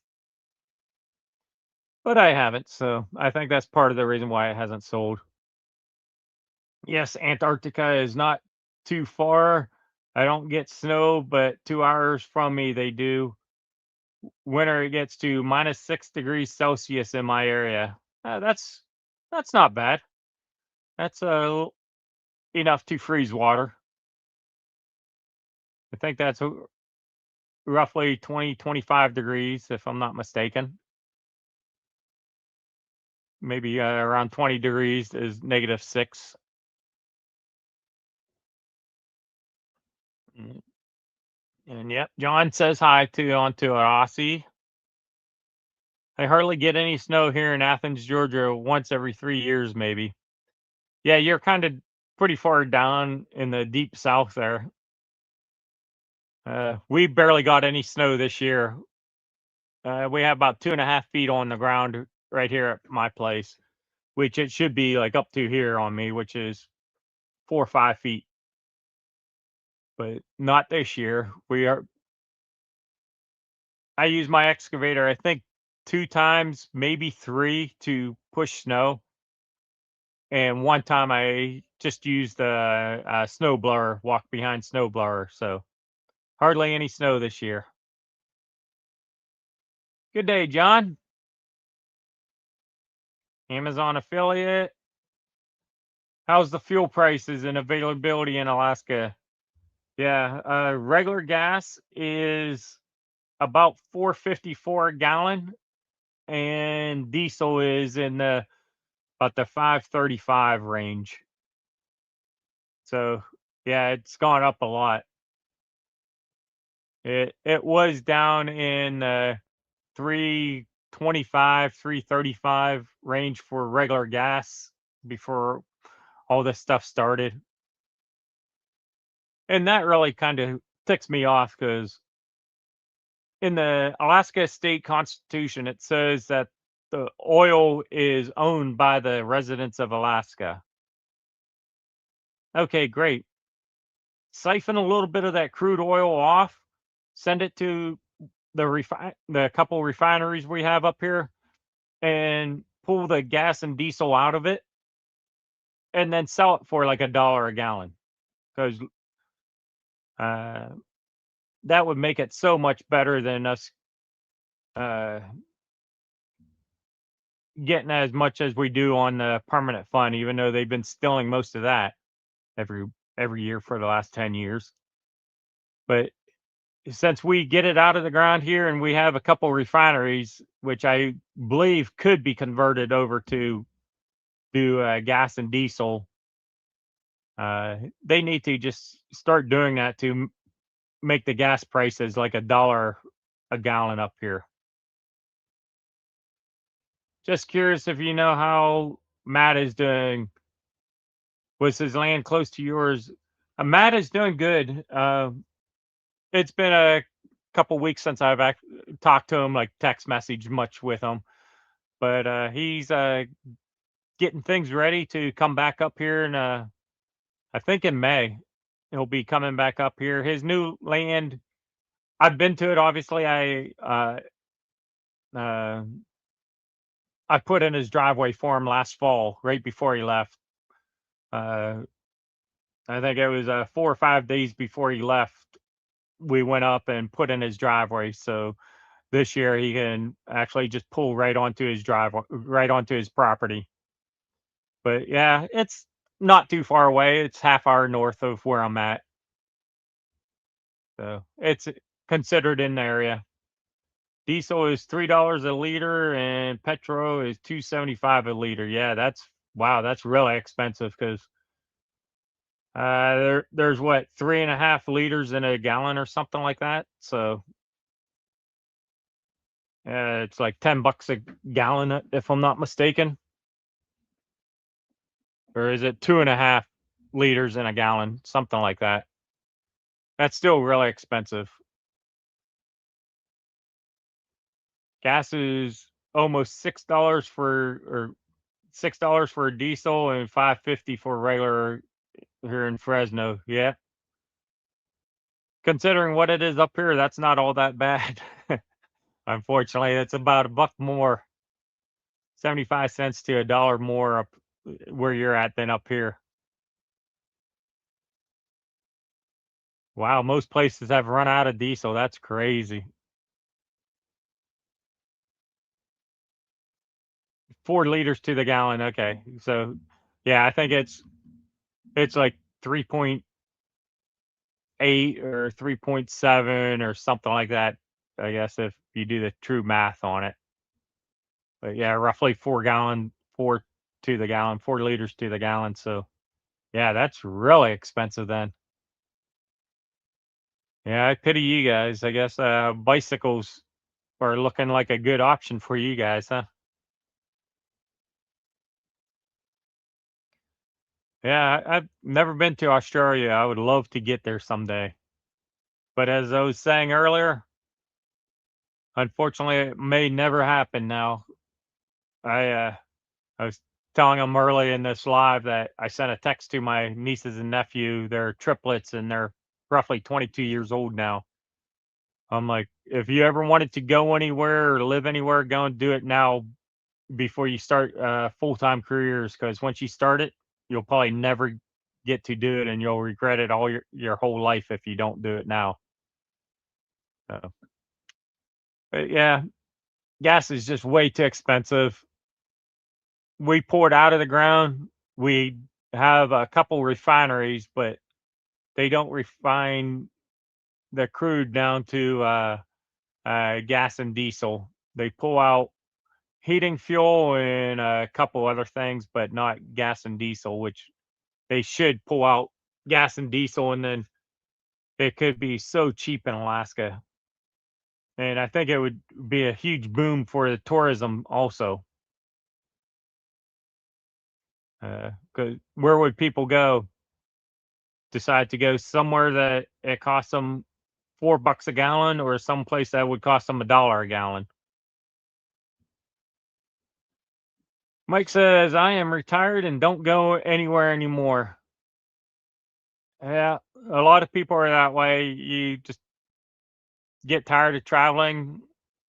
but I haven't. So I think that's part of the reason why it hasn't sold. Yes, Antarctica is not too far. I don't get snow, but 2 hours from me they do. Winter it gets to -6 degrees Celsius in my area. That's not bad. That's enough to freeze water. I think that's roughly 20, 25 degrees, if I'm not mistaken. Maybe around 20 degrees is -6. Mm. And yep, John says hi to onto an Aussie. I hardly get any snow here in Athens, Georgia, once every 3 years, maybe. Yeah, you're kind of pretty far down in the deep south there. We barely got any snow this year. We have about 2.5 feet on the ground right here at my place, which it should be like up to here on me, which is 4 or 5 feet, but not this year. I use my excavator, I think 2 times, maybe three, to push snow. And one time I just used the snow blower, walk behind snow blower. So hardly any snow this year. Good day, John. Amazon affiliate. How's the fuel prices and availability in Alaska? Yeah, regular gas is about 4.54 a gallon, and diesel is in the about the 5.35 range. So yeah, it's gone up a lot. It was down in 3.25, 3.35 range for regular gas before all this stuff started. And that really kind of ticks me off because in the Alaska state constitution, it says that the oil is owned by the residents of Alaska. Okay, great. Siphon a little bit of that crude oil off, send it to the couple refineries we have up here, and pull the gas and diesel out of it, and then sell it for like $1 a gallon. Because uh, that would make it so much better than us uh, getting as much as we do on the permanent fund, even though they've been stealing most of that every every year for the last 10 years. But since we get it out of the ground here and we have a couple refineries, which I believe could be converted over to do gas and diesel, they need to just start doing that to make the gas prices like $1 a gallon up here. Just curious if you know how Matt is doing. Was his land close to yours? Matt is doing good. It's been a couple weeks since I've talked to him, like text message much with him, but he's getting things ready to come back up here, and I think in May he'll be coming back up here. His new land, I've been to it. Obviously, uh, I put in his driveway for him last fall, right before he left. Uh, I think it was 4 or 5 days before he left. We went up and put in his driveway. So this year he can actually just pull right onto his driveway, right onto his property. But yeah, it's not too far away. It's half hour north of where I'm at. So it's considered in the area. Diesel is $3 a liter and petrol is 2.75 a liter. Yeah, that's wow, that's really expensive because there's what 3.5 liters in a gallon or something like that. So it's like $10 a gallon, if I'm not mistaken. Or is it 2.5 liters in a gallon? Something like that. That's still really expensive. Gas is almost $6 or $6 for a diesel and 5.50 for regular here in Fresno. Yeah. Considering what it is up here, that's not all that bad. Unfortunately, it's about $1 more, 75 cents to $1 more up where you're at than up here. Wow, most places have run out of diesel. That's crazy. 4 liters to the gallon. Okay. So yeah, I think it's like 3 point 3.8 or 3.7 or something like that, I guess, if you do the true math on it. But yeah, roughly 4 to the gallon, 4 liters to the gallon. So yeah, that's really expensive then. Yeah, I pity you guys. I guess bicycles are looking like a good option for you guys, huh? Yeah, I've never been to Australia. I would love to get there someday. But as I was saying earlier, unfortunately, it may never happen now. I was telling them early in this live that I sent a text to my nieces and nephew. They're triplets and they're roughly 22 years old now. I'm like, if you ever wanted to go anywhere or live anywhere, go and do it now before you start full-time careers. Because once you start it, you'll probably never get to do it, and you'll regret it all your whole life if you don't do it now. So, but yeah, gas is just way too expensive. We pour it out of the ground. We have a couple refineries, but they don't refine the crude down to gas and diesel. They pull out heating fuel and a couple other things, but not gas and diesel, which they should pull out gas and diesel, and then it could be so cheap in Alaska. And I think it would be a huge boom for the tourism also. Because where would people go? Decide to go somewhere that it costs them $4 a gallon, or someplace that would cost them $1 a gallon. Mike says, I am retired and don't go anywhere anymore. Yeah, a lot of people are that way. You just get tired of traveling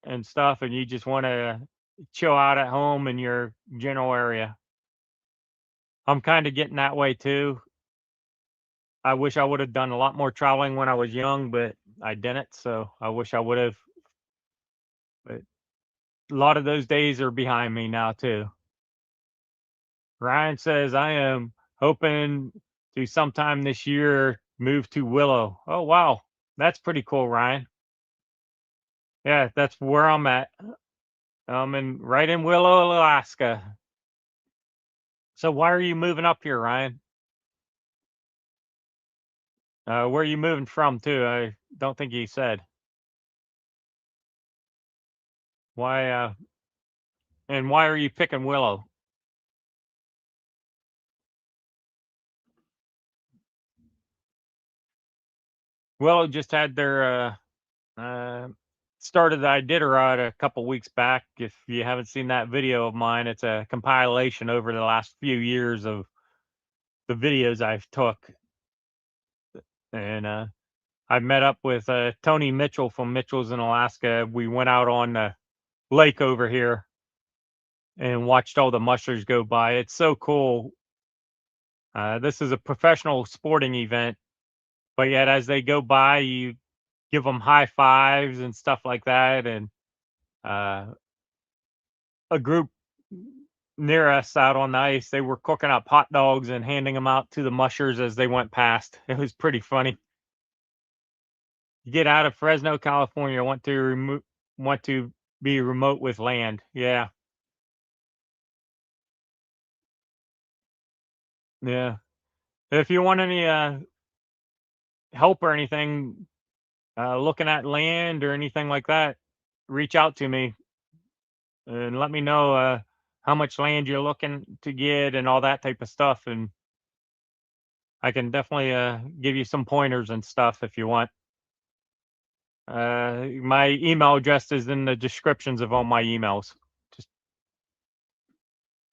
and stuff, and you just want to chill out at home in your general area. I'm kind of getting that way too. I wish I would have done a lot more traveling when I was young, but I didn't. So I wish I would have. But a lot of those days are behind me now too. Ryan says, I am hoping to sometime this year move to Willow. Oh, wow. That's pretty cool, Ryan. Yeah, that's where I'm at. I'm right in Willow, Alaska. So why are you moving up here, Ryan? Where are you moving from too? I don't think you said. Why and why are you picking Willow? Willow just had their started the Iditarod a couple weeks back. If you haven't seen that video of mine, it's a compilation over the last few years of the videos I've took. And I met up with Tony Mitchell from Mitchell's in Alaska. We went out on the lake over here and watched all the mushers go by. It's so cool. This is a professional sporting event, but yet as they go by, you give them high fives and stuff like that. And uh, a group near us out on the ice, they were cooking up hot dogs and handing them out to the mushers as they went past. It was pretty funny. You get out of Fresno, California, want to be remote with land. Yeah, yeah. If you want any help or anything, looking at land or anything like that, reach out to me and let me know how much land you're looking to get and all that type of stuff, and I can definitely give you some pointers and stuff if you want. My email address is in the descriptions of all my emails. Just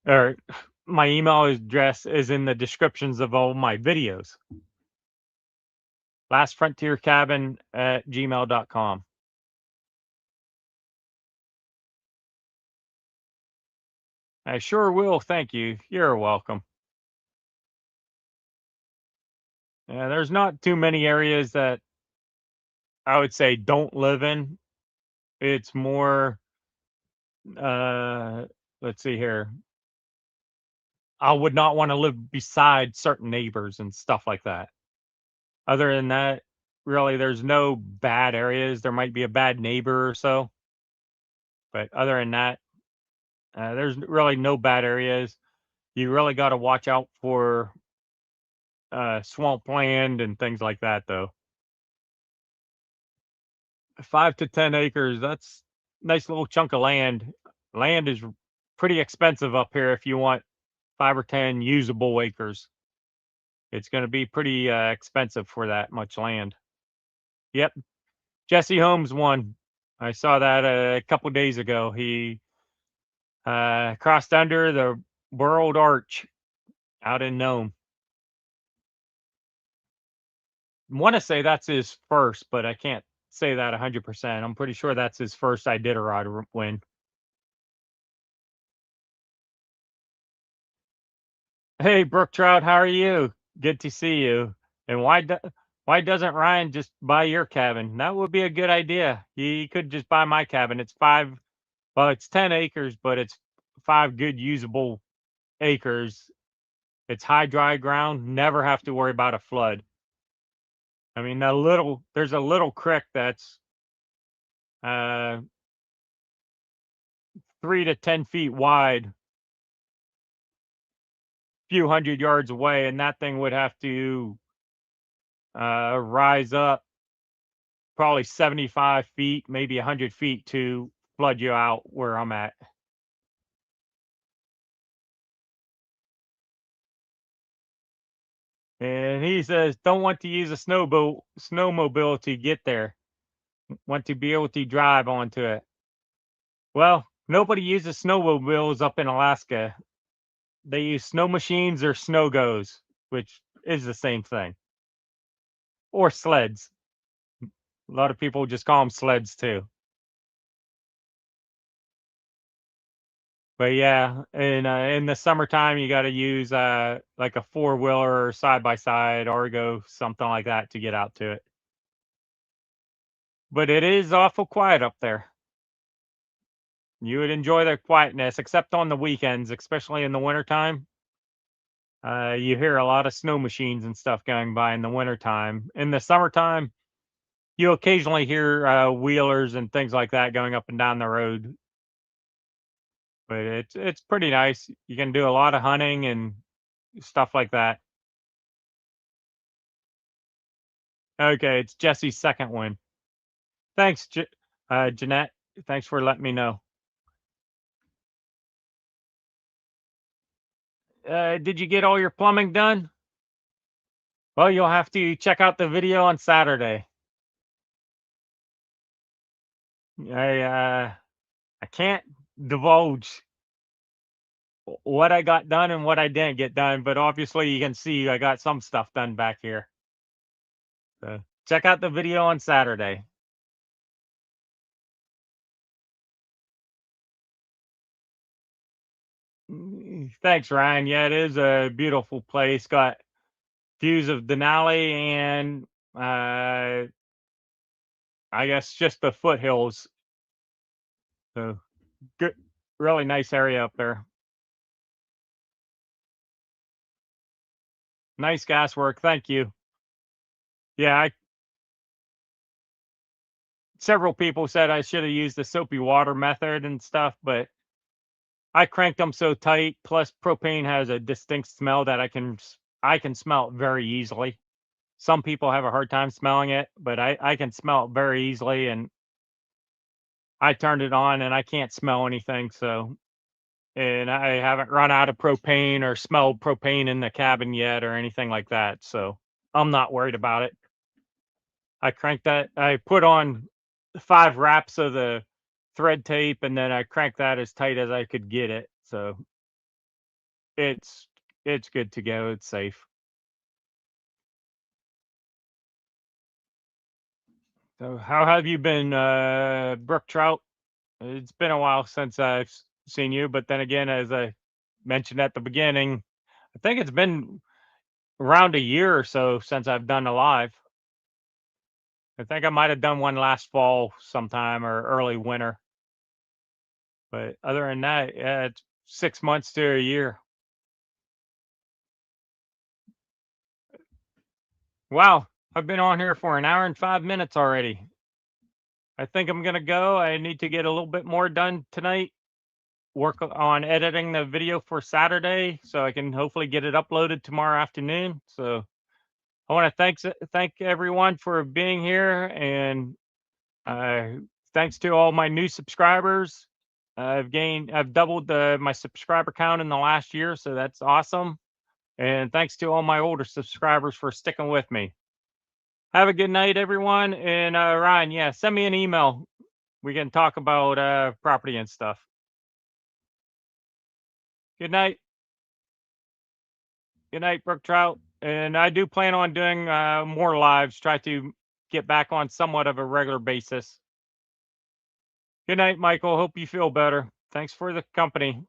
or my email address is in the descriptions of all my videos. Lastfrontiercabin@gmail.com. I sure will. Thank you. You're welcome. Yeah, there's not too many areas that I would say don't live in. It's more, uh, let's see here. I would not want to live beside certain neighbors and stuff like that. Other than that, really there's no bad areas. There might be a bad neighbor or so, but other than that, there's really no bad areas. You really got to watch out for swampland and things like that, though. 5 to 10 acres, that's nice little chunk of land. Land is pretty expensive up here if you want 5 or 10 usable acres. It's going to be pretty expensive for that much land. Yep. Jesse Holmes won. I saw that a couple days ago. He crossed under the World Arch out in Nome. Want to say that's his first, but I can't say that 100%. I'm pretty sure that's his first Iditarod win. Hey, Brook Trout, how are you? Good to see you. And why doesn't Ryan just buy your cabin? That would be a good idea. He could just buy my cabin. Well, it's 10 acres, but it's 5 good usable acres. It's high dry ground, never have to worry about a flood. I mean, there's a little creek that's uh 3 to 10 feet wide, few hundred yards away, and that thing would have to rise up probably 75 feet, maybe 100 feet to flood you out where I'm at. And he says, don't want to use a snowmobile to get there. Want to be able to drive onto it. Well, nobody uses snowmobiles up in Alaska. They use snow machines or snow goes, which is the same thing, or sleds. A lot of people just call them sleds too. But yeah, in the summertime, you got to use like a four wheeler or side by side, or go something like that to get out to it. But it is awful quiet up there. You would enjoy the quietness, except on the weekends, especially in the wintertime. You hear a lot of snow machines and stuff going by in the wintertime. In the summertime, you occasionally hear wheelers and things like that going up and down the road. But it's pretty nice. You can do a lot of hunting and stuff like that. Okay, it's Jesse's second win. Thanks, Jeanette. Thanks for letting me know. Did you get all your plumbing done? Well, you'll have to check out the video on Saturday. I can't divulge what I got done and what I didn't get done, but obviously you can see I got some stuff done back here. So check out the video on Saturday. Thanks, Ryan. Yeah, it is a beautiful place. Got views of Denali and I guess just the foothills. So good, really nice area up there. Nice gas work. Thank you. Yeah, several people said I should have used the soapy water method and stuff, but I cranked them so tight. Plus, propane has a distinct smell that I can smell it very easily. Some people have a hard time smelling it, but I can smell it very easily. And I turned it on, and I can't smell anything. So, and I haven't run out of propane or smelled propane in the cabin yet or anything like that. So I'm not worried about it. I cranked that. I put on 5 wraps of the thread tape, and then I cranked that as tight as I could get it. So it's it's good to go. It's safe. So how have you been, Brook Trout? It's been a while since I've seen you, but then again, as I mentioned at the beginning, I think it's been around a year or so since I've done a live. I think I might have done one last fall sometime or early winter. But other than that, yeah, it's 6 months to a year. Wow. I've been on here for an hour and 5 minutes already. I think I'm gonna go. I need to get a little bit more done tonight. Work on editing the video for Saturday so I can hopefully get it uploaded tomorrow afternoon. So I want to thank everyone for being here, and thanks to all my new subscribers. I've doubled my subscriber count in the last year, so that's awesome. And thanks to all my older subscribers for sticking with me. Have a good night, everyone. And Ryan, yeah, send me an email. We can talk about property and stuff. Good night. Good night, Brook Trout. And I do plan on doing more lives, try to get back on somewhat of a regular basis. Good night, Michael. Hope you feel better. Thanks for the company.